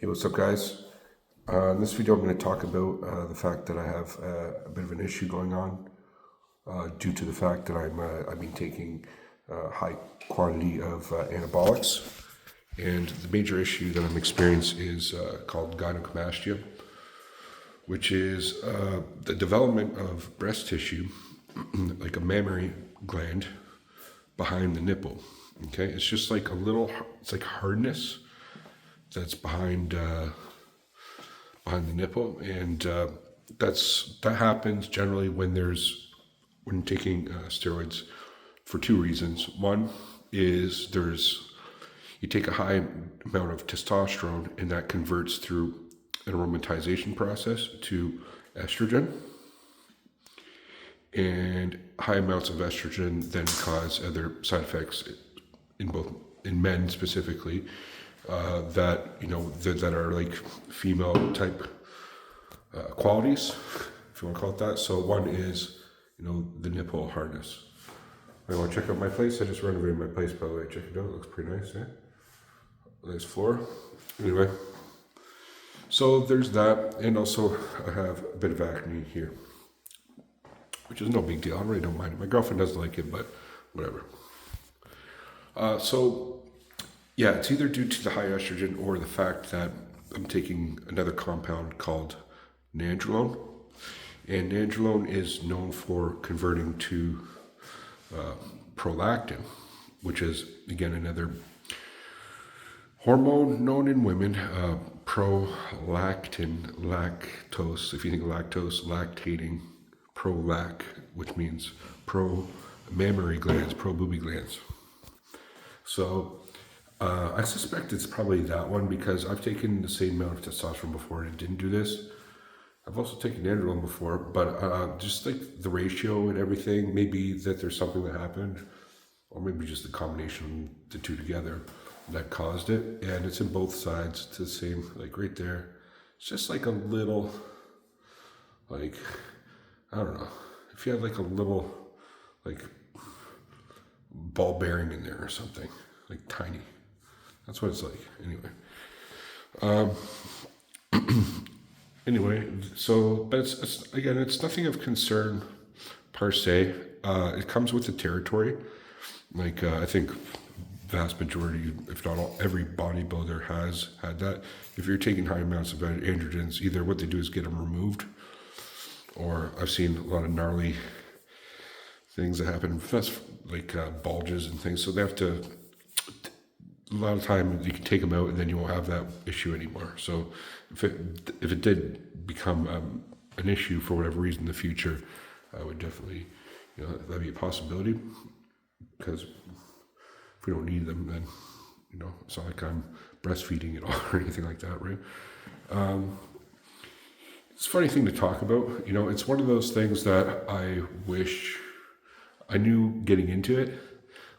Hey, what's up, guys? In this video, I'm going to talk about the fact that I have a bit of an issue going on due to the fact that I've been taking a high quantity of anabolics, and the major issue that I'm experiencing is called gynocomastia, which is the development of breast tissue, like a mammary gland behind the nipple. Okay, it's just like it's like hardness that's behind the nipple, and that happens generally when taking steroids for two reasons. One is you take a high amount of testosterone, and that converts through an aromatization process to estrogen, and high amounts of estrogen then cause other side effects in men specifically, that are like female type qualities, if you want to call it that. So one is, the nipple hardness. I want to check out my place. I just renovated my place, by the way. Check it out. It looks pretty nice, eh? Nice floor. Anyway, so there's that, and also I have a bit of acne here, which is no big deal. I really don't mind it. My girlfriend doesn't like it, but whatever. Yeah, it's either due to the high estrogen or the fact that I'm taking another compound called nandrolone. And nandrolone is known for converting to prolactin, which is, again, another hormone known in women. Prolactin, lactose, if you think lactose, lactating, prolac, which means pro-mammary glands, pro-booby glands. So I suspect it's probably that one because I've taken the same amount of testosterone before and it didn't do this. I've also taken nandrolone before, but just like the ratio and everything, maybe that there's something that happened, or maybe just the combination of the two together that caused it. And it's in both sides. It's the same, like right there. It's just like a little, like, I don't know, if you had like a little, like, ball bearing in there or something, like tiny. That's what it's like. Anyway, so, but it's nothing of concern per se. It comes with the territory. Like, I think vast majority, if not all, every bodybuilder has had that. If you're taking high amounts of androgens, either what they do is get them removed, or I've seen a lot of gnarly things that happen, like bulges and things. So they have to, a lot of time you can take them out and then you won't have that issue anymore. So if it did become an issue for whatever reason in the future, I would definitely, that'd be a possibility, because if we don't need them, then, it's not like I'm breastfeeding it all or anything like that, right? It's a funny thing to talk about. It's one of those things that I wish I knew getting into it,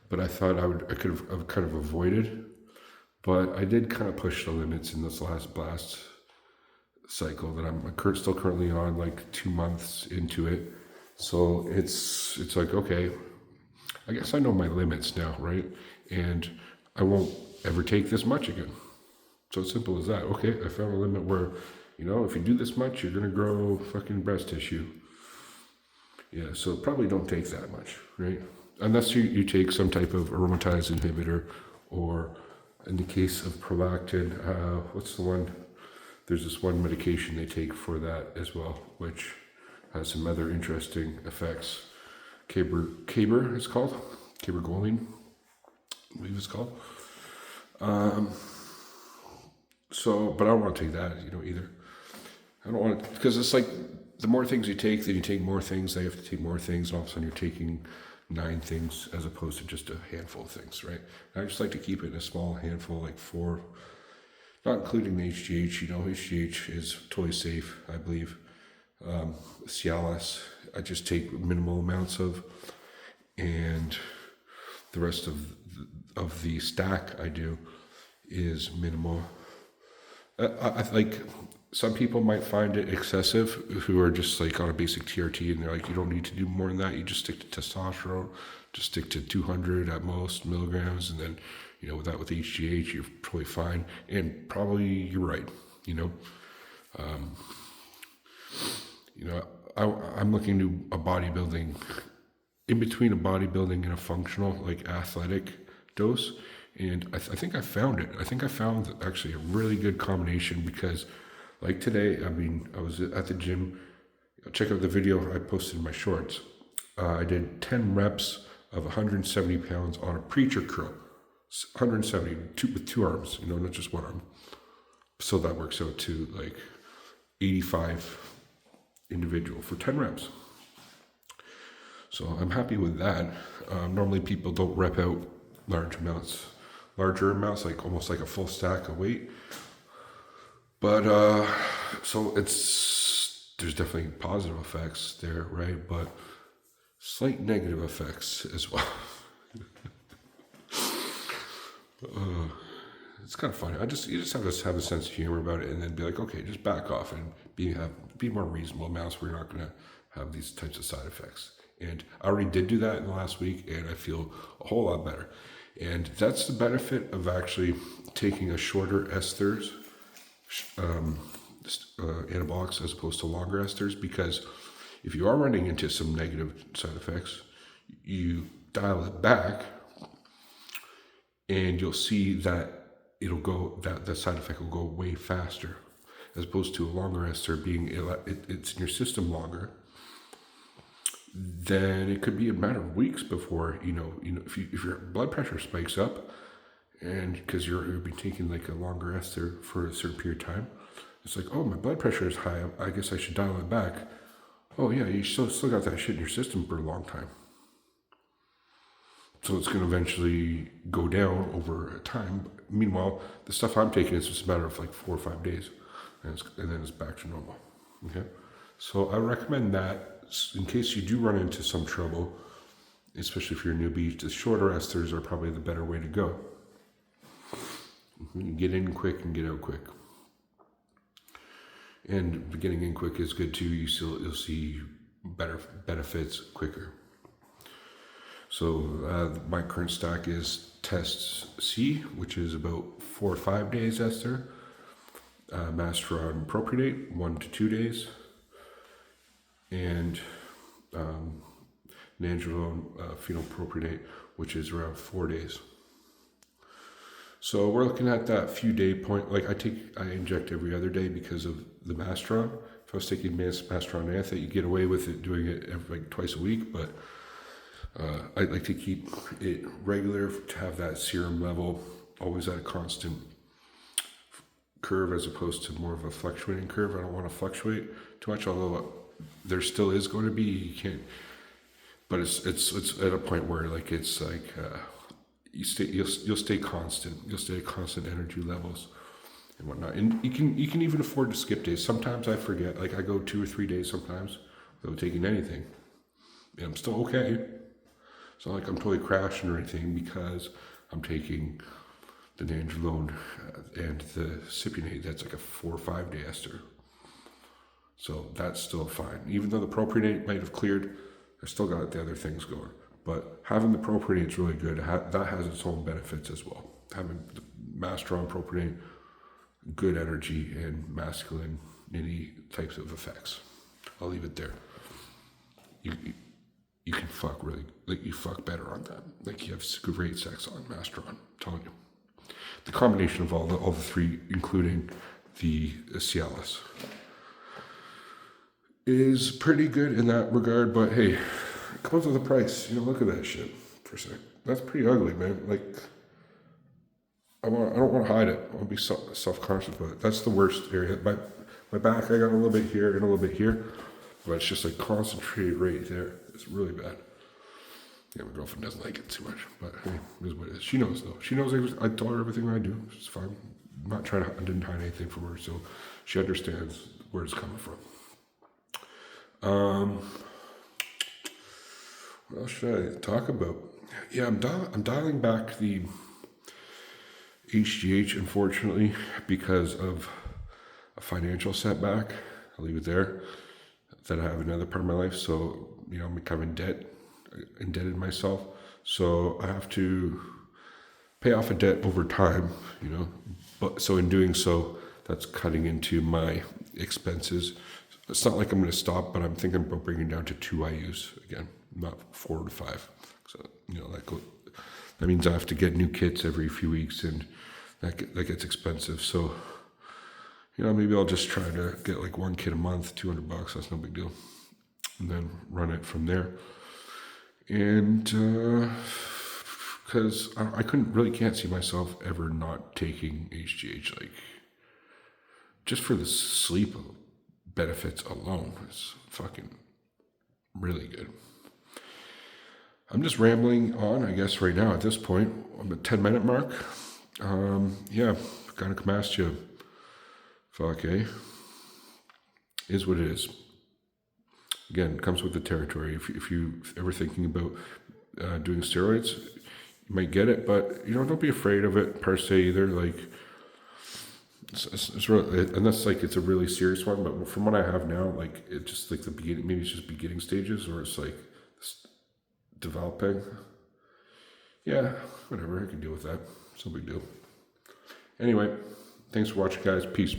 but I thought I could have kind of avoided. But I did kind of push the limits in this last blast cycle that I'm still currently on, like 2 months into it. So it's like, okay, I guess I know my limits now, right? And I won't ever take this much again. So simple as that. Okay, I found a limit where, if you do this much, you're going to grow fucking breast tissue. Yeah, so probably don't take that much, right? Unless you take some type of aromatase inhibitor, or in the case of prolactin, what's the one? There's this one medication they take for that as well, which has some other interesting effects. Caber it's called. Cabergoline, I believe it's called. But I don't want to take that, either. I don't want to, because it's like, the more things you take, then you take more things, they have to take more things, and all of a sudden you're taking 9 things as opposed to just a handful of things, right? And I just like to keep it in a small handful, like 4, not including the HGH. HGH is totally safe, I believe. Cialis, I just take minimal amounts of, and the rest of the stack I do is minimal. I like, some people might find it excessive who are just like on a basic TRT, and they're like, you don't need to do more than that. You just stick to testosterone, just stick to 200 at most milligrams, and then with HGH, you're probably fine. And probably you're right, you know. You know, I'm looking to a bodybuilding, in between a bodybuilding and a functional, like athletic dose. And I think I found it. I think I found actually a really good combination because, like today, I mean, I was at the gym. Check out the video I posted in my shorts. I did 10 reps of 170 pounds on a preacher curl. 170 with two arms, not just one arm. So that works out to like 85 individual for 10 reps. So I'm happy with that. Normally people don't rep out larger amounts, like almost like a full stack of weight. But so there's definitely positive effects there, right? But slight negative effects as well. It's kind of funny. You just have to have a sense of humor about it, and then be like, okay, just back off and be more reasonable amounts where you're not going to have these types of side effects. And I already did do that in the last week, and I feel a whole lot better. And that's the benefit of actually taking a shorter esters anabolics as opposed to longer esters, because if you are running into some negative side effects, you dial it back, and you'll see that that side effect will go way faster, as opposed to a longer ester being it's in your system longer. Then it could be a matter of weeks before if your blood pressure spikes up, and because you've been taking like a longer ester for a certain period of time, it's like, oh, my blood pressure is high, I guess I should dial it back. Oh yeah, you still got that shit in your system for a long time. So it's going to eventually go down over time. Meanwhile, the stuff I'm taking is just a matter of like 4 or 5 days, and then it's back to normal. Okay, so I recommend that in case you do run into some trouble, especially if you're a newbie. The shorter esters are probably the better way to go. You get in quick and get out quick. And getting in quick is good too. You'll see better benefits quicker. So my current stack is Test C, which is about 4 or 5 days ester. Masteron propionate, 1 to 2 days. And nandrolone phenylpropionate, which is around 4 days. So we're looking at that few day point. Like I inject every other day because of the Masteron. If I was taking Masteron I think you get away with it doing it like twice a week, but I like to keep it regular to have that serum level always at a constant curve, as opposed to more of a fluctuating curve. I don't want to fluctuate too much, although there still is going to be, you can't, but it's at a point where like it's like you'll stay constant. You'll stay at constant energy levels and whatnot. And you can even afford to skip days. Sometimes I forget. Like I go 2 or 3 days sometimes without taking anything, and I'm still okay. It's not like I'm totally crashing or anything because I'm taking the nandrolone and the cypionate. That's like a 4 or 5 day ester. So that's still fine. Even though the propionate might have cleared, I still got the other things going. But having the propionate is really good. That has its own benefits as well. Having the Masteron propionate, good energy and masculinity types of effects. I'll leave it there. You can fuck really, like you fuck better on that. Like you have great sex on Masteron, I'm telling you. The combination of all the three, including the Cialis, is pretty good in that regard. But hey, it comes with a price. Look at that shit for a sec. That's pretty ugly, man. Like I don't want to hide it. I want to be self-conscious about it. That's the worst area. My back, I got a little bit here and a little bit here, but it's just like concentrated right there. It's really bad. Yeah, my girlfriend doesn't like it too much, but hey, it is what it is. She knows though. She knows I tell her everything I do. It's fine. I'm not trying to. I didn't hide anything from her, so she understands where it's coming from. What else should I talk about? Yeah, I'm dialing back the HGH, unfortunately, because of a financial setback. I'll leave it there. That I have another part of my life, so I'm kind of indebted myself. So I have to pay off a debt over time, you know. But so in doing so, that's cutting into my expenses. It's not like I'm going to stop, but I'm thinking about bringing down to 2 IUs again, not 4 to 5. So you know that means I have to get new kits every few weeks, and that gets expensive. So you know, maybe I'll just try to get like 1 kit a month, $200. That's no big deal, and then run it from there. And because I can't see myself ever not taking HGH, like just for the sleep benefits alone. It's fucking really good. I'm just rambling on, I guess, right now at this point. I'm at 10-minute mark. Yeah, Gynocomastia. Fuck, eh? Is what it is. Again, it comes with the territory. If you ever thinking about doing steroids, you might get it, but you know, don't be afraid of it per se either. Like, it's really, unless like it's a really serious one. But from what I have now, like it just like the beginning, maybe it's just beginning stages, or it's like developing. Yeah, whatever. I can deal with that. It's no big deal. Anyway, thanks for watching, guys. Peace.